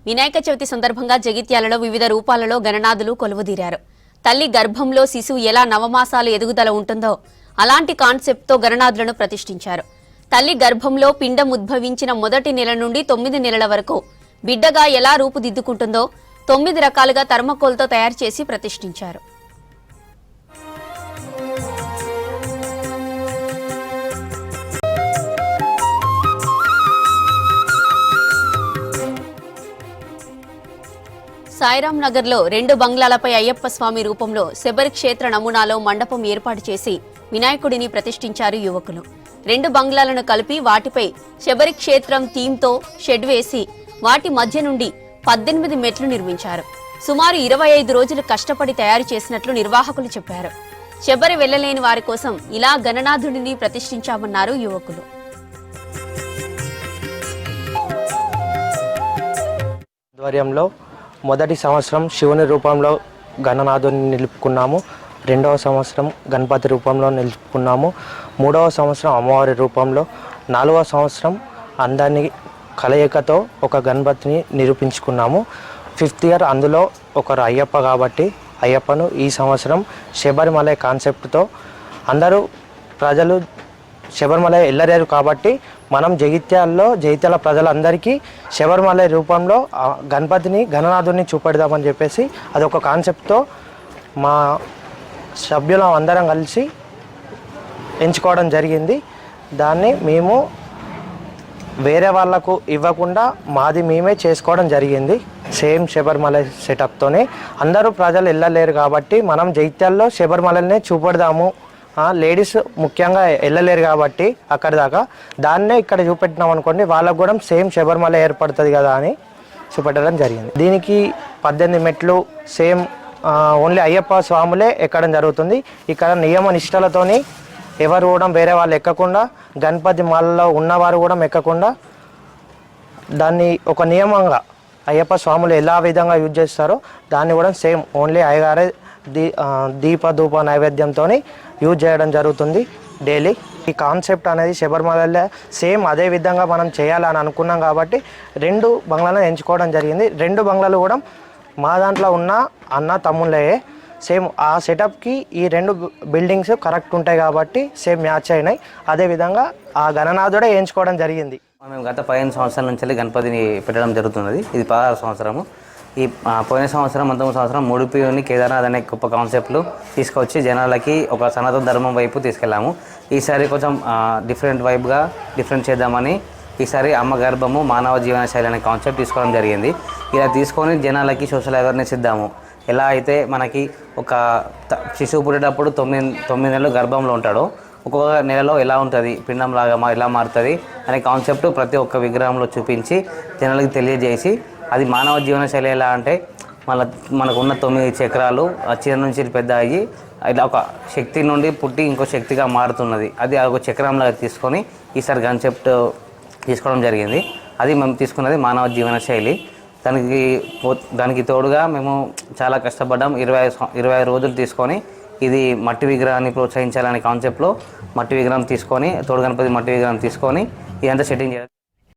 వినాయక చవితి సందర్భంగా జగిత్యాలలో వివిధ రూపాలలో గణనాథులు కొలువుదీరారు. తల్లి గర్భంలో శిశువు ఎలా నవమాసాలు ఎదుగుదల ఉంటుందో అలాంటి కాన్సెప్ట్తో గణనాథులను ప్రతిష్ఠించారు. తల్లి గర్భంలో పిండం ఉద్భవించిన మొదటి నెల నుండి 9 నెలల వరకు బిడ్డగా ఎలా రూపుదిద్దుకుంటుందో 9 రకాలుగా థర్మకోల్తో తయారు చేసి ప్రతిష్ఠించారు. సాయిరాం నగర్లో 2 బంగ్లాలపై అయ్యప్ప స్వామి రూపంలో శబరి క్షేత్ర నమూనాలో మండపం ఏర్పాటు చేసి వినాయకుడిని ప్రతిష్ఠించారు యువకులు. 2 బంగ్లాలను కలిపి వాటిపై శబరి క్షేత్రం థీమ్తో షెడ్ వేసి వాటి మధ్య నుండి 18 మెట్లు నిర్మించారు. సుమారు 25 రోజులు కష్టపడి తయారు చేసినట్లు నిర్వాహకులు చెప్పారు. శబరి వెళ్లలేని వారి కోసం ఇలా గణనాథుడిని ప్రతిష్ఠించామన్నారు యువకులు. ఆధ్వర్యంలో మొదటి సంవత్సరం శివుని రూపంలో గణనాథుని నిలుపుకున్నాము. 2వ సంవత్సరం గణపతి రూపంలో నిలుపుకున్నాము. 3వ సంవత్సరం అమ్మవారి రూపంలో, 4వ సంవత్సరం అందరినీ కలయికతో ఒక గణపతిని నిరూపించుకున్నాము. 5th ఇయర్ అందులో ఒకరు అయ్యప్ప కాబట్టి అయ్యప్పను ఈ సంవత్సరం శబరిమల కాన్సెప్ట్తో అందరూ ప్రజలు శబరిమల వెళ్ళలేరు కాబట్టి మనం జగిత్యాల ప్రజలందరికీ శబరిమల రూపంలో గణపతిని గణనాథుని చూపెడదామని చెప్పేసి అదొక కాన్సెప్ట్తో మా సభ్యులం అందరం కలిసి ఎంచుకోవడం జరిగింది. దాన్ని మేము వేరే వాళ్లకు ఇవ్వకుండా మాది మేమే చేసుకోవడం జరిగింది. సేమ్ శబరిమల సెటప్తోనే అందరూ ప్రజలు వెళ్ళలేరు కాబట్టి మనం జగిత్యాల్లో శబరిమలనే చూపెడదాము, లేడీస్ ముఖ్యంగా వెళ్ళలేరు కాబట్టి అక్కడి దాకా దాన్నే ఇక్కడ చూపెట్టినాం అనుకోండి, వాళ్ళకు కూడా సేమ్ శబరిమల ఏర్పడుతుంది కదా అని చూపెట్టడం జరిగింది. దీనికి 18 మెట్లు సేమ్ ఓన్లీ అయ్యప్ప స్వాములే ఎక్కడం జరుగుతుంది. ఇక్కడ నియమ నిష్టలతోని ఎవరు కూడా వేరే వాళ్ళు ఎక్కకుండా, గణపతి మాలలో ఉన్నవారు కూడా ఎక్కకుండా దాన్ని ఒక నియమంగా అయ్యప్ప స్వాములు ఎలా విధంగా యూజ్ చేస్తారో దాన్ని కూడా సేమ్ ఓన్లీ అయ్యగారే దీప నైవేద్యంతో యూజ్ చేయడం జరుగుతుంది డైలీ. ఈ కాన్సెప్ట్ అనేది శబరిమలలో సేమ్ అదే విధంగా మనం చేయాలని అనుకున్నాం కాబట్టి 2 బంగ్లాలను ఎంచుకోవడం జరిగింది. 2 బంగ్లాలు కూడా మా దాంట్లో ఉన్న అన్న తమ్ముళ్ళే. సేమ్ ఆ సెటప్కి ఈ 2 బిల్డింగ్స్ కరెక్ట్ ఉంటాయి కాబట్టి సేమ్ మ్యాచ్ అయినాయి. అదేవిధంగా ఆ గణనాథుడే ఎంచుకోవడం జరిగింది. మేము గత 15 సంవత్సరాల నుంచి గణపతిని పెట్టడం జరుగుతున్నది. ఇది 16వ సంవత్సరము. ఈ పోయిన సంవత్సరం 19వ సంవత్సరం ముడిపిని కేదార్నాథ్ అనే గొప్ప కాన్సెప్ట్లు తీసుకొచ్చి జనాలకి ఒక సనాతన ధర్మం వైపు తీసుకెళ్ళాము. ఈసారి కొంచెం డిఫరెంట్ వైపుగా డిఫరెంట్ చేద్దామని ఈసారి అమ్మ గర్భము మానవ జీవన శైలి అనే కాన్సెప్ట్ తీసుకోవడం జరిగింది. ఇలా తీసుకొని జనాలకి సోషల్ అవేర్నెస్ ఇద్దాము. ఎలా అయితే మనకి ఒక శిశువు పుట్టేటప్పుడు 9 నెలలు గర్భంలో ఉంటాడో ఒక్కొక్క నెలలో ఎలా ఉంటుంది, పిండం లాగా ఎలా మారుతుంది అనే కాన్సెప్ట్ ప్రతి ఒక్క విగ్రహంలో చూపించి జనాలకి తెలియజేసి, అది మానవ జీవన శైలి ఎలా అంటే మనకున్న 9 చక్రాలు చిన్న నుంచి పెద్ద అయ్యి ఇలా ఒక శక్తి నుండి పుట్టి ఇంకో శక్తిగా మారుతున్నది. అది ఒక చక్రంలాగా తీసుకొని ఈసారి కాన్సెప్ట్ తీసుకోవడం జరిగింది. అది మేము తీసుకున్నది మానవ జీవన శైలి. దానికి తోడుగా మేము చాలా కష్టపడ్డాం. 25 రోజులు తీసుకొని ఇది మట్టి విగ్రహాన్ని ప్రోత్సహించాలనే కాన్సెప్ట్లో మట్టి విగ్రహం తీసుకొని, తోడు గణపతి మట్టి విగ్రహం తీసుకొని ఇదంతా సెట్టింగ్ చేయాలి.